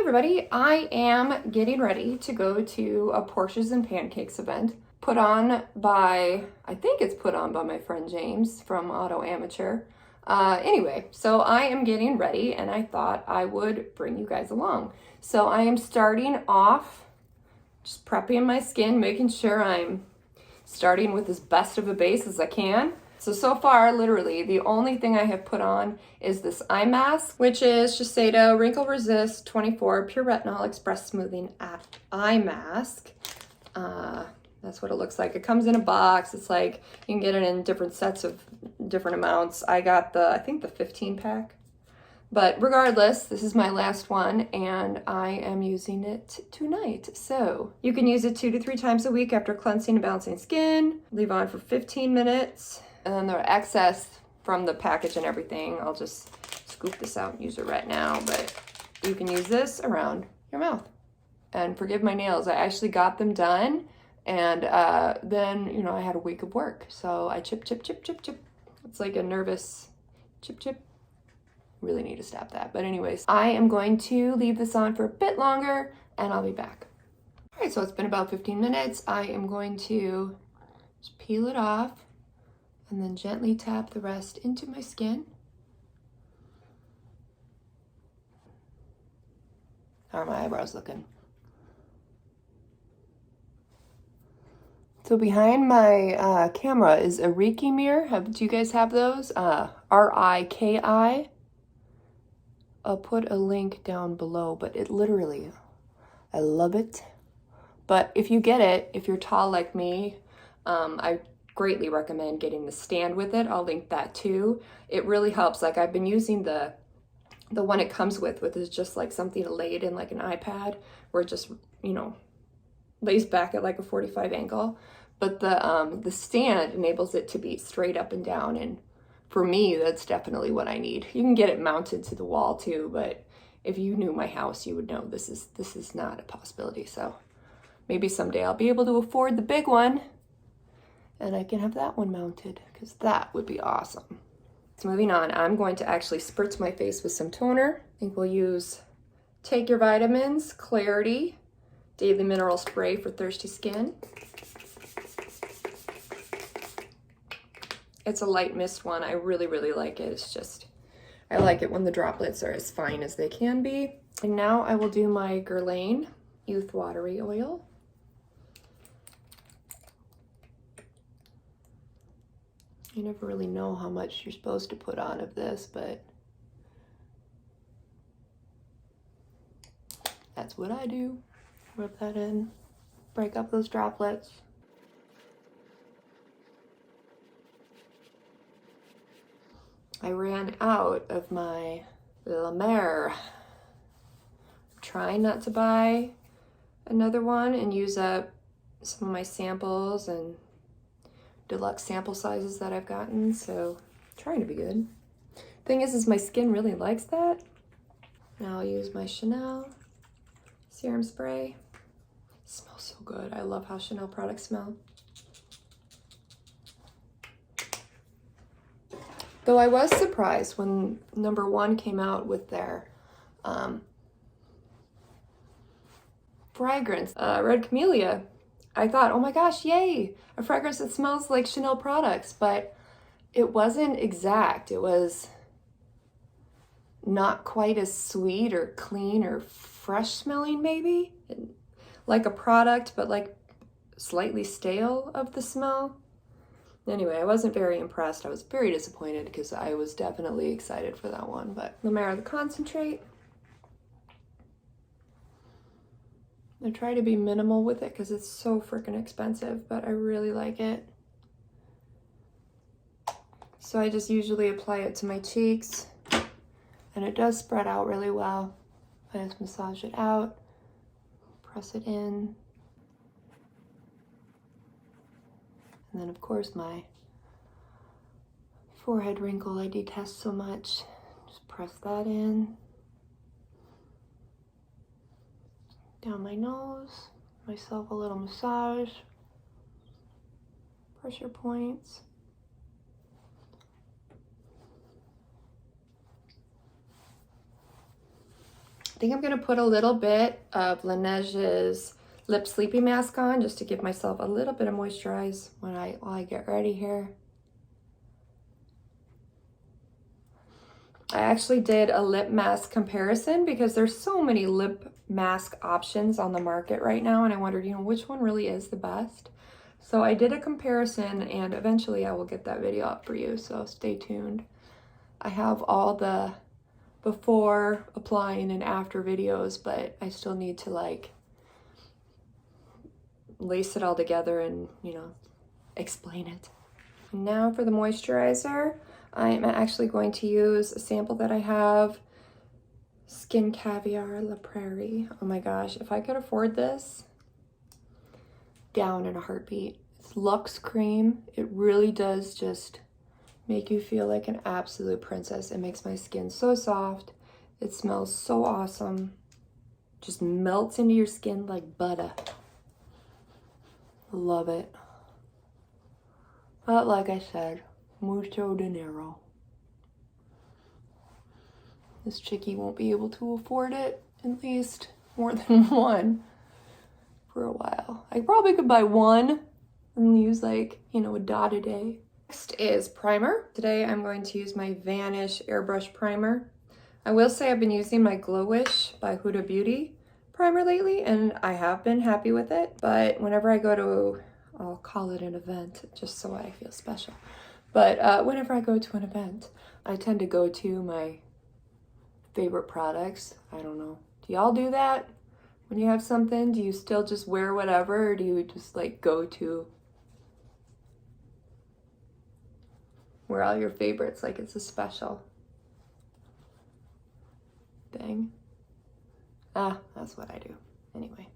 everybody, I am getting ready to go to a Porches and Pancakes event put on by, I think it's put on by my friend James from Auto Amateur. Anyway, so I am getting ready and I thought I would bring you guys along. So I am starting off just prepping my skin, making sure I'm starting with as best of a base as I can. So far, literally, the only thing I have put on is this eye mask, which is Shiseido Wrinkle Resist 24 Pure Retinol Express Smoothing Eye Mask. That's what it looks like. It comes in a box. It's like, you can get it in different sets of different amounts. I got I think the 15 pack. But regardless, this is my last one and I am using it tonight. So you can use it 2 to 3 times a week after cleansing and balancing skin. Leave on for 15 minutes. And then the excess from the package and everything, I'll just scoop this out and use it right now. But you can use this around your mouth. And forgive my nails, I actually got them done. And then, you know, I had a week of work. So I chip, chip, chip, chip, chip. It's like a nervous chip, chip. Really need to stop that. But anyways, I am going to leave this on for a bit longer and I'll be back. All right, so it's been about 15 minutes. I am going to just peel it off and then gently tap the rest into my skin. How are my eyebrows looking? So behind my camera is a Reiki mirror. Do you guys have those? R-I-K-I. I'll put a link down below, but it literally, I love it. But if you get it, if you're tall like me, I greatly recommend getting the stand with it. I'll link that too. It really helps. Like I've been using the one it comes with is just like something to lay it in like an iPad where it just, you know, lays back at like a 45 angle. But the stand enables it to be straight up and down, and for me, that's definitely what I need. You can get it mounted to the wall too, but if you knew my house, you would know this is not a possibility. So maybe someday I'll be able to afford the big one and I can have that one mounted because that would be awesome. So moving on, I'm going to actually spritz my face with some toner. I think we'll use Take Your Vitamins Clarity Daily Mineral Spray for thirsty skin. It's a light mist one. I really, really like it. It's just, I like it when the droplets are as fine as they can be. And now I will do my Guerlain Youth Watery Oil. You never really know how much you're supposed to put on of this, but that's what I do. Rub that in, break up those droplets. I ran out of my La Mer. I'm trying not to buy another one and use up some of my samples and deluxe sample sizes that I've gotten, so trying to be good. Thing is my skin really likes that. Now I'll use my Chanel serum spray. It smells so good. I love how Chanel products smell. Though I was surprised when #1 came out with their fragrance, Red Camellia. I thought, oh my gosh, yay, a fragrance that smells like Chanel products, but it wasn't exact. It was not quite as sweet or clean or fresh smelling maybe. Like a product, but like slightly stale of the smell. Anyway, I wasn't very impressed. I was very disappointed because I was definitely excited for that one. But La Mer, the concentrate. I try to be minimal with it because it's so freaking expensive, but I really like it. So I just usually apply it to my cheeks, and it does spread out really well. I just massage it out, press it in. And then of course my forehead wrinkle I detest so much. Just press that in. Down my nose, myself a little massage. Pressure points. think I'm gonna put a little bit of Laneige's Lip Sleepy Mask on just to give myself a little bit of moisturize while I get ready here. I actually did a lip mask comparison because there's so many lip mask options on the market right now, and I wondered, you know, which one really is the best. So I did a comparison, and eventually I will get that video up for you, so stay tuned. I have all the before, applying, and after videos, but I still need to like lace it all together and, you know, explain it. Now for the moisturizer, I'm actually going to use a sample that I have, Skin Caviar La Prairie. Oh my gosh, if I could afford this, down in a heartbeat. It's Luxe Cream. It really does just make you feel like an absolute princess. It makes my skin so soft. It smells so awesome. Just melts into your skin like butter. Love it. But like I said, mucho dinero. This chickie won't be able to afford it, at least more than one, for a while. I probably could buy one and use like, you know, a dot a day. Next is primer. Today I'm going to use my Vanish Airbrush Primer. I will say I've been using my Glowish by Huda Beauty primer lately, and I have been happy with it, but whenever I go to, I'll call it an event just so I feel special, but whenever I go to an event, I tend to go to my favorite products. I don't know. Do y'all do that? When you have something, do you still just wear whatever, or do you just like go to where all your favorites, like it's a special thing? Ah, that's what I do. Anyway.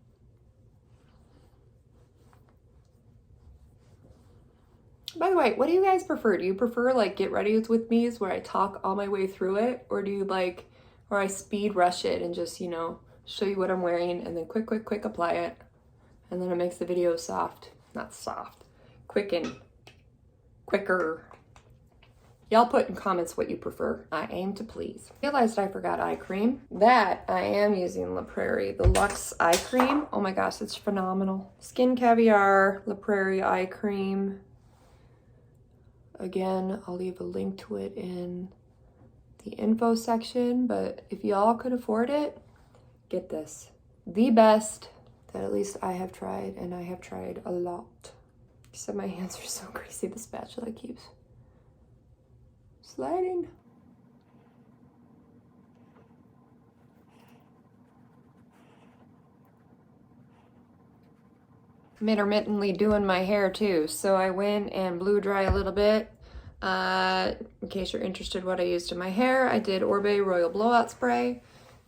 By the way, what do you guys prefer? Do you prefer like get ready with me's where I talk all my way through it? Or do you like, or I speed rush it and just, you know, show you what I'm wearing and then quick apply it. And then it makes the video soft. Not soft. Quick and quicker. Y'all put in comments what you prefer. I aim to please. Realized I forgot eye cream. That I am using La Prairie, the Luxe Eye Cream. Oh my gosh, it's phenomenal. Skin Caviar La Prairie Eye Cream. Again, I'll leave a link to it in the info section, but if y'all could afford it, get this. The best that at least I have tried, and I have tried a lot. Except my hands are so greasy, the spatula keeps sliding. I'm intermittently doing my hair too, so I went and blew dry a little bit. In case you're interested what I used in my hair, I did Orbe Royal Blowout Spray,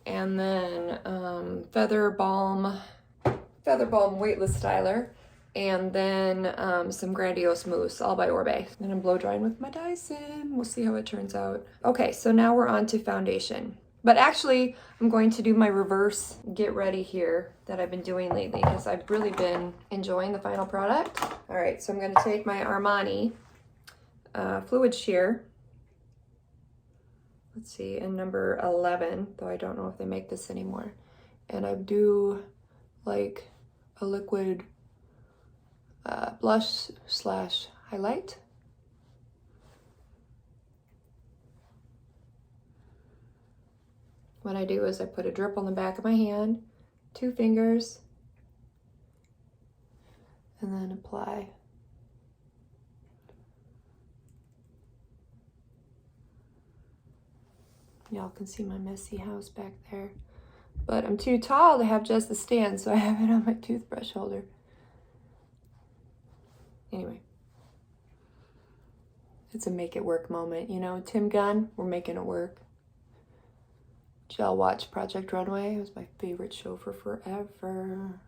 and then Feather Balm Weightless Styler, and then some Grandiose Mousse, all by Orbe. And I'm blow drying with my Dyson. We'll see how it turns out. Okay, so now we're on to foundation. But actually, I'm going to do my reverse get ready here that I've been doing lately because I've really been enjoying the final product. All right, so I'm going to take my Armani Fluid Sheer. Let's see, in number 11, though I don't know if they make this anymore. And I do like a liquid blush slash highlight. What I do is I put a drip on the back of my hand, 2 fingers, and then apply. Y'all can see my messy house back there. But I'm too tall to have just the stand, so I have it on my toothbrush holder. Anyway. It's a make it work moment, you know? Tim Gunn, we're making it work. Did y'all watch Project Runway? It was my favorite show for forever.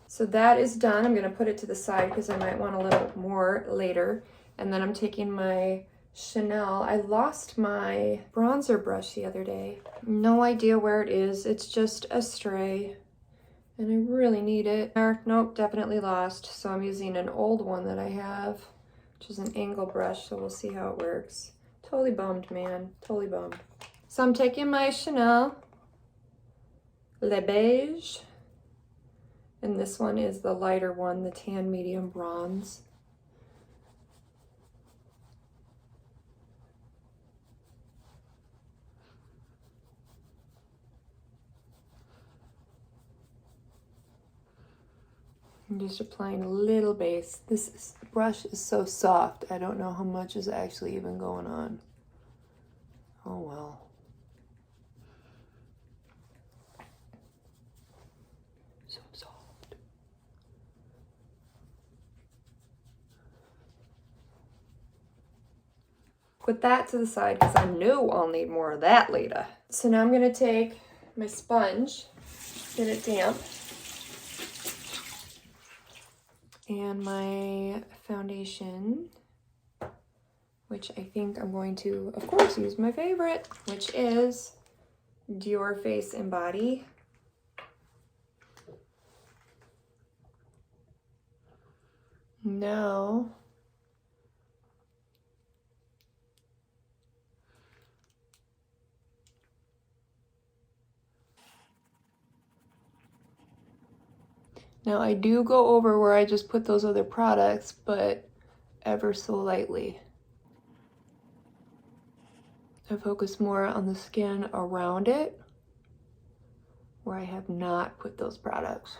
So that is done. I'm gonna put it to the side because I might want a little more later. And then I'm taking my Chanel. I lost my bronzer brush the other day. No idea where it is. It's just a stray. And I really need it. Nope, definitely lost. So I'm using an old one that I have. which is an angle brush, so we'll see how it works. Totally bummed, man, totally bummed. So I'm taking my Chanel Le Beige, and this one is the lighter one, the tan medium bronze. I'm just applying a little base. This brush is so soft, I don't know how much is actually even going on. Oh well. So soft. Put that to the side because I know I'll need more of that later. So now I'm gonna take my sponge, get it damp, and my foundation, which I think I'm going to, of course, use my favorite, which is Dior Face and Body. Now, I do go over where I just put those other products, but ever so lightly. I focus more on the skin around it, where I have not put those products.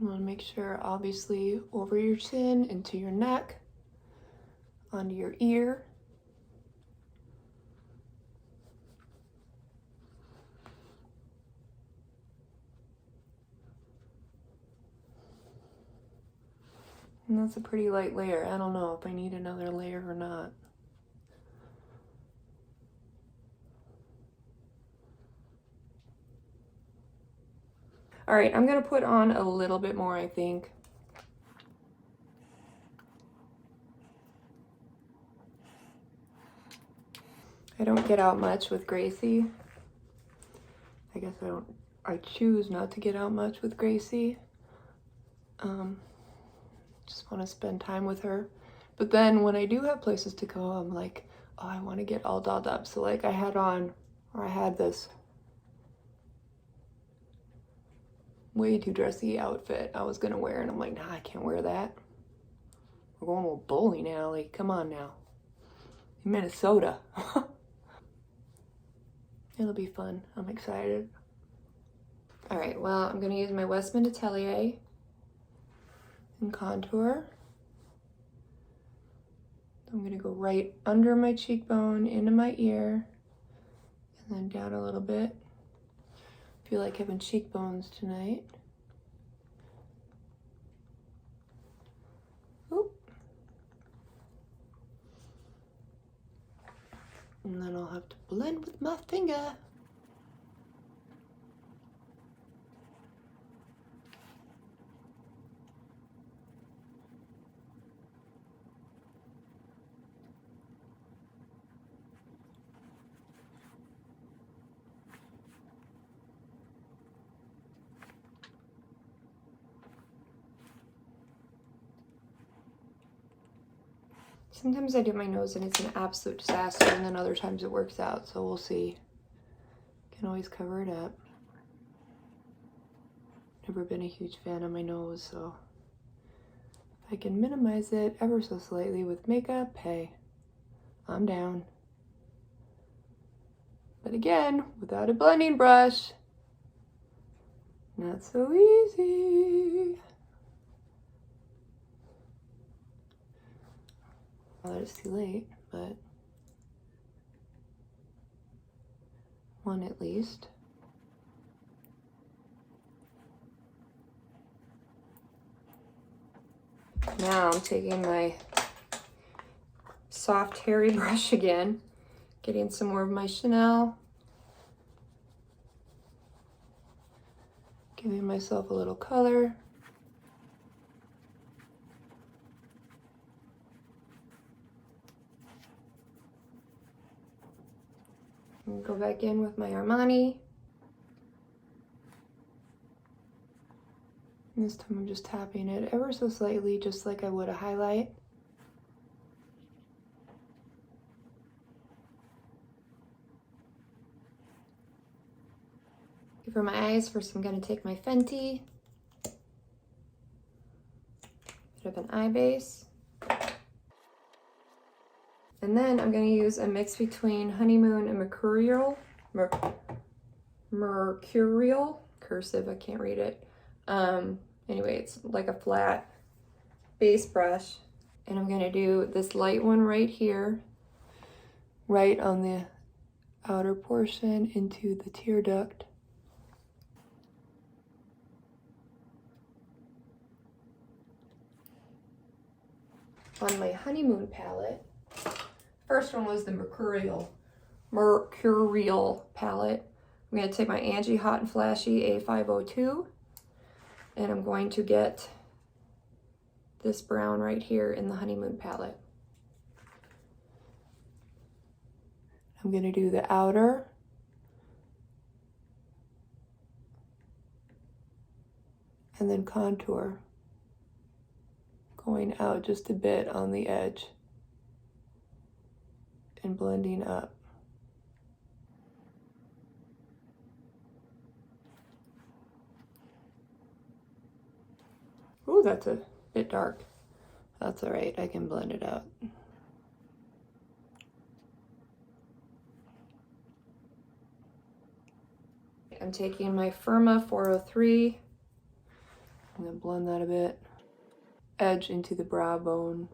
You want to make sure, obviously, over your chin, into your neck, onto your ear. And that's a pretty light layer. I don't know if I need another layer or not. All right, I'm gonna put on a little bit more, I think. I don't get out much with Gracie. I guess I choose not to get out much with Gracie. Just want to spend time with her. But then when I do have places to go, I'm like, oh, I want to get all dolled up. So like I had this way too dressy outfit I was gonna wear, and I'm like, nah, I can't wear that. We're going to a bowling alley. Come on now. In Minnesota. It'll be fun. I'm excited. All right, well, I'm gonna use my Westman Atelier and contour. I'm gonna go right under my cheekbone, into my ear, and then down a little bit. Feel like having cheekbones tonight. Oop. And then I'll have to blend with my finger. Sometimes I do my nose and it's an absolute disaster, and then other times it works out, so we'll see. Can always cover it up. Never been a huge fan of my nose, so if I can minimize it ever so slightly with makeup, hey, I'm down. But again, without a blending brush, not so easy. Well, it's too late, but one at least. Now I'm taking my soft hairy brush again, getting some more of my Chanel, giving myself a little color. I'm gonna go back in with my Armani. And this time I'm just tapping it ever so slightly, just like I would a highlight. For my eyes, first I'm gonna take my Fenty, bit of an eye base. And then I'm gonna use a mix between Honeymoon and Mercurial, cursive, I can't read it. Anyway, it's like a flat base brush. And I'm gonna do this light one right here, right on the outer portion into the tear duct. On my Honeymoon palette, first one was the Mercurial palette. I'm going to take my Angie Hot and Flashy A502, and I'm going to get this brown right here in the Honeymoon palette. I'm going to do the outer, and then contour, going out just a bit on the edge and blending up. Ooh, that's a bit dark. That's all right, I can blend it out. I'm taking my Firma 403. I'm gonna blend that a bit. Edge into the brow bone.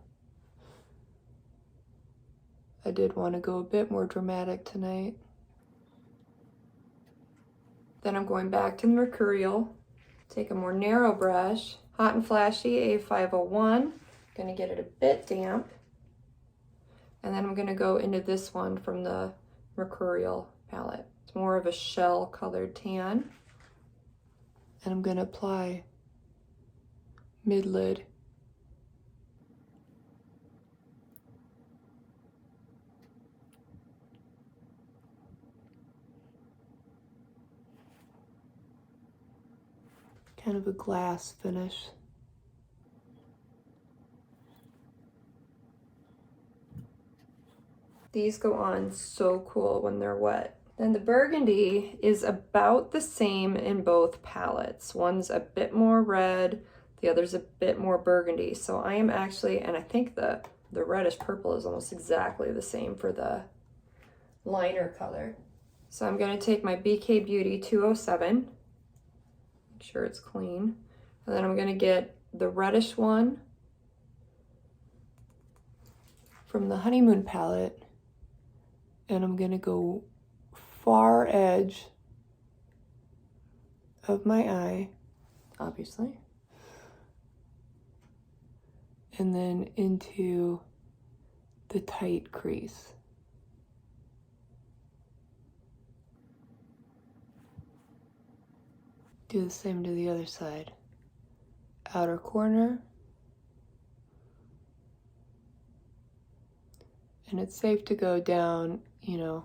I did want to go a bit more dramatic tonight. Then I'm going back to the Mercurial. Take a more narrow brush, Hot and Flashy A501. Gonna get it a bit damp. And then I'm gonna go into this one from the Mercurial palette. It's more of a shell colored tan. And I'm gonna apply mid-lid. Kind of a glass finish. These go on so cool when they're wet. Then the burgundy is about the same in both palettes. One's a bit more red, the other's a bit more burgundy. So I am actually, and I think the reddish purple is almost exactly the same for the liner color. So I'm gonna take my BK Beauty 207. Make sure it's clean. And then I'm gonna get the reddish one from the Honeymoon palette, and I'm gonna go far edge of my eye, obviously, and then into the tight crease. Do the same to the other side. Outer corner. And it's safe to go down, you know,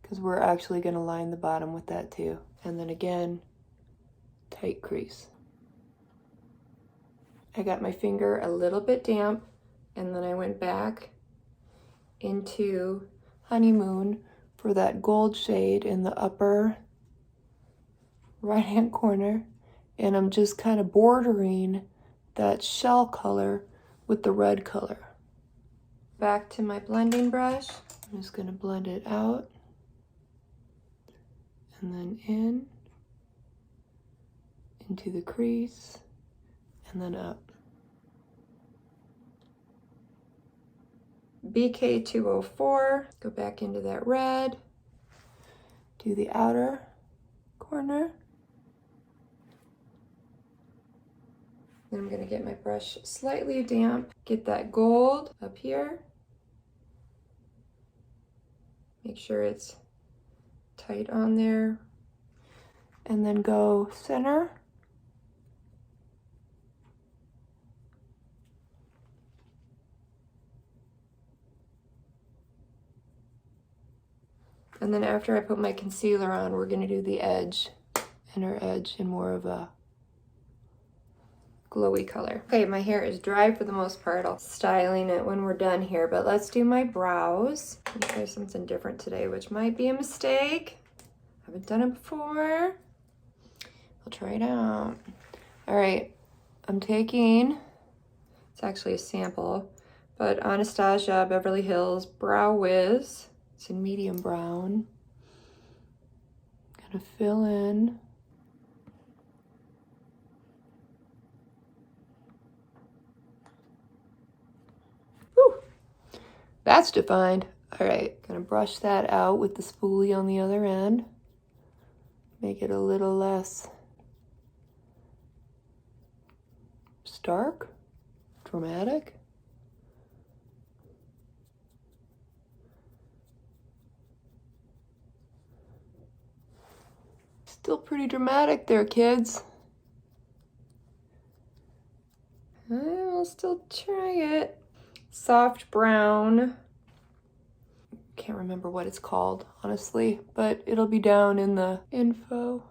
because we're actually going to line the bottom with that too. And then again, tight crease. I got my finger a little bit damp, and then I went back into Honeymoon for that gold shade in the upper right hand corner, and I'm just kind of bordering that shell color with the red color. Back to my blending brush. I'm just going to blend it out and then into the crease and then up. BK 204, go back into that red, do the outer corner. Then I'm going to get my brush slightly damp, get that gold up here. Make sure it's tight on there. And then go center. And then after I put my concealer on, we're gonna do the edge, inner edge, in more of a glowy color. Okay, my hair is dry for the most part. I'll styling it when we're done here, but let's do my brows. I'm gonna try something different today, which might be a mistake. Haven't done it before. I'll try it out. All right, I'm taking, it's actually a sample, but Anastasia Beverly Hills Brow Wiz. It's in medium brown. Gonna fill in. Whew. That's defined. All right, gonna brush that out with the spoolie on the other end. Make it a little less stark, dramatic. Still pretty dramatic there, kids. I'll still try it. Soft brown. Can't remember what it's called, honestly, but it'll be down in the info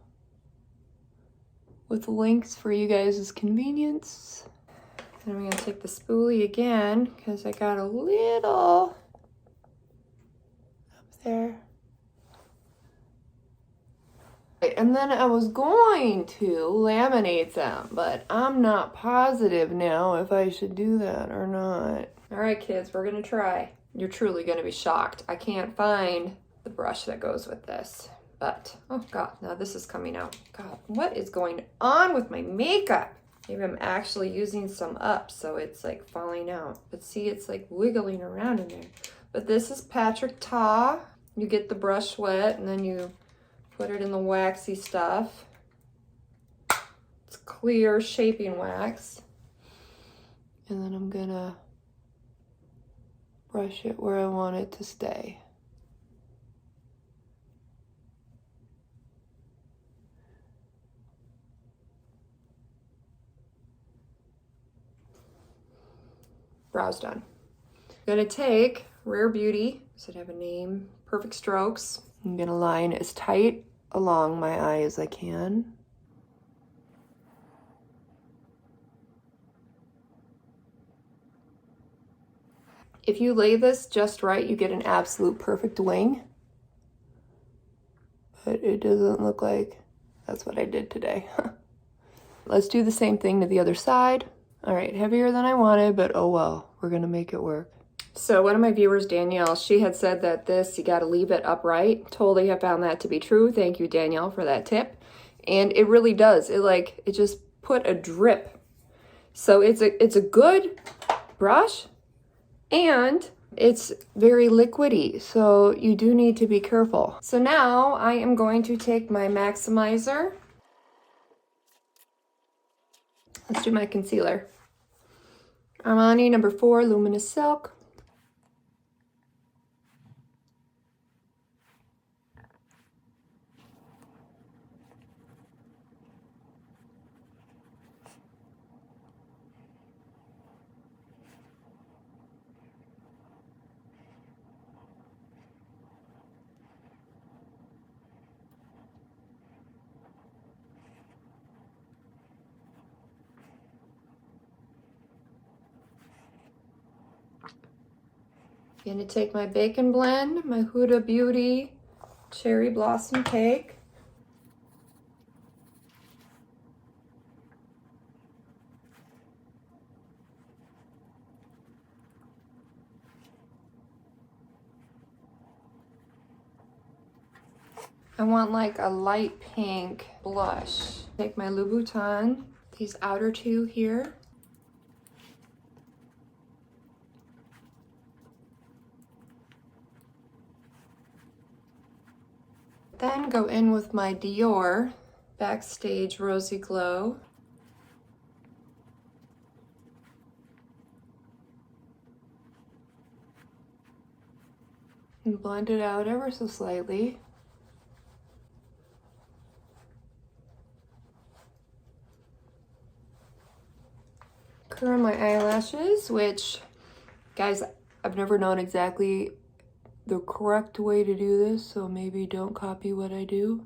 with links for you guys' convenience. And I'm gonna take the spoolie again because I got a little up there. And then I was going to laminate them, but I'm not positive now if I should do that or not. All right, kids, we're gonna try. You're truly gonna be shocked. I can't find the brush that goes with this, but, oh God, now this is coming out. God, what is going on with my makeup? Maybe I'm actually using some up, so it's like falling out. But see, it's like wiggling around in there. But this is Patrick Ta. You get the brush wet and then you put it in the waxy stuff. It's clear shaping wax. And then I'm gonna brush it where I want it to stay. Brows done. I'm gonna take Rare Beauty, does it have a name? Perfect Strokes. I'm gonna line as tight along my eye as I can. If you lay this just right, you get an absolute perfect wing. But it doesn't look like that's what I did today. Let's do the same thing to the other side. All right, heavier than I wanted, but oh well, we're gonna make it work. So one of my viewers, Danielle, she had said that this, you gotta leave it upright. Totally have found that to be true. Thank you, Danielle, for that tip. And it really does. It just put a drip. So it's a good brush and it's very liquidy. So you do need to be careful. So now I am going to take my maximizer. Let's do my concealer. Armani number 4 Luminous Silk. I'm gonna take my Bacon Blend, my Huda Beauty Cherry Blossom Cake. I want like a light pink blush. Take my Louboutin, these outer two here. Then go in with my Dior Backstage Rosy Glow. And blend it out ever so slightly. Curl my eyelashes, which, guys, I've never known exactly the correct way to do this, so maybe don't copy what I do.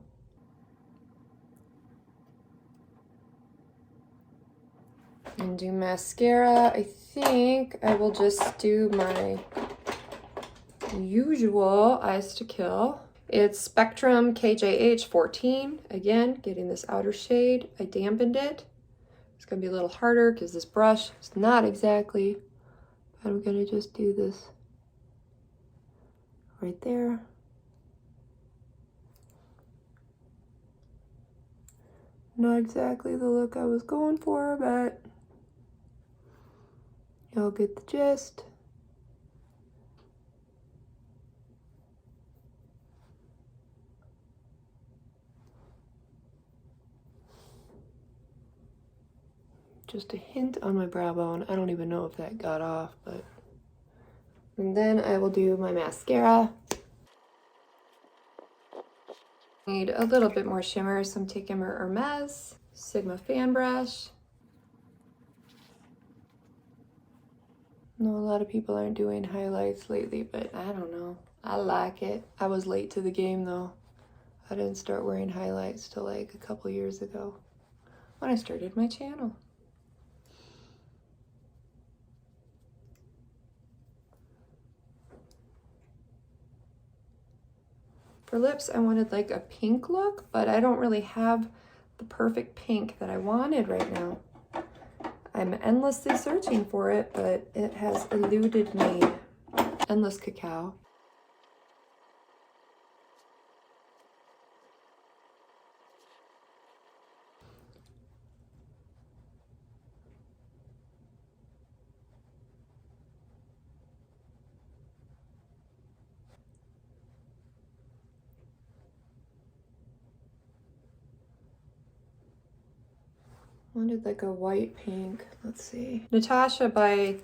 And do mascara. I think I will just do my usual Eyes to Kill. It's Spectrum KJH 14. Again, getting this outer shade. I dampened it. It's gonna be a little harder because this brush is not exactly, but I'm gonna just do this right there. Not exactly the look I was going for, but you'll get the gist. Just a hint on my brow bone. I don't even know if that got off, but. And then I will do my mascara. Need a little bit more shimmer, so I'm taking my Hermes Sigma fan brush. I know a lot of people aren't doing highlights lately, but I don't know. I like it. I was late to the game though. I didn't start wearing highlights till like a couple years ago when I started my channel. For lips, I wanted like a pink look, but I don't really have the perfect pink that I wanted right now. I'm endlessly searching for it, but it has eluded me. Endless Cacao. Wanted like a white pink. Let's see. Natasha by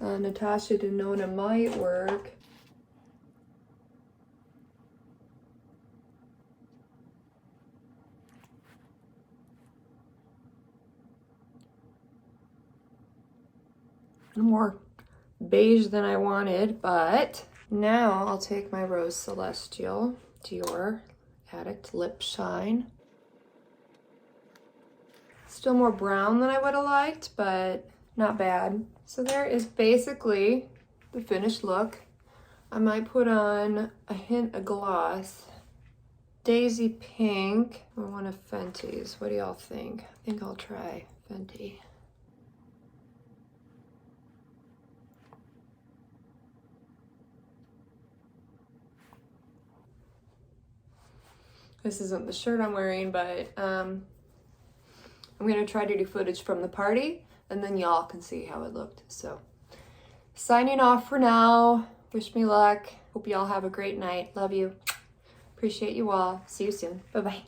Natasha Denona might work. More beige than I wanted, but now I'll take my Rose Celestial Dior Addict Lip Shine. Still more brown than I would have liked, but not bad. So there is basically the finished look. I might put on a hint of gloss. Daisy Pink, or one of Fenty's. What do y'all think? I think I'll try Fenty. This isn't the shirt I'm wearing, but I'm gonna try to do footage from the party and then y'all can see how it looked. So signing off for now. Wish me luck. Hope y'all have a great night. Love you. Appreciate you all. See you soon. Bye-bye.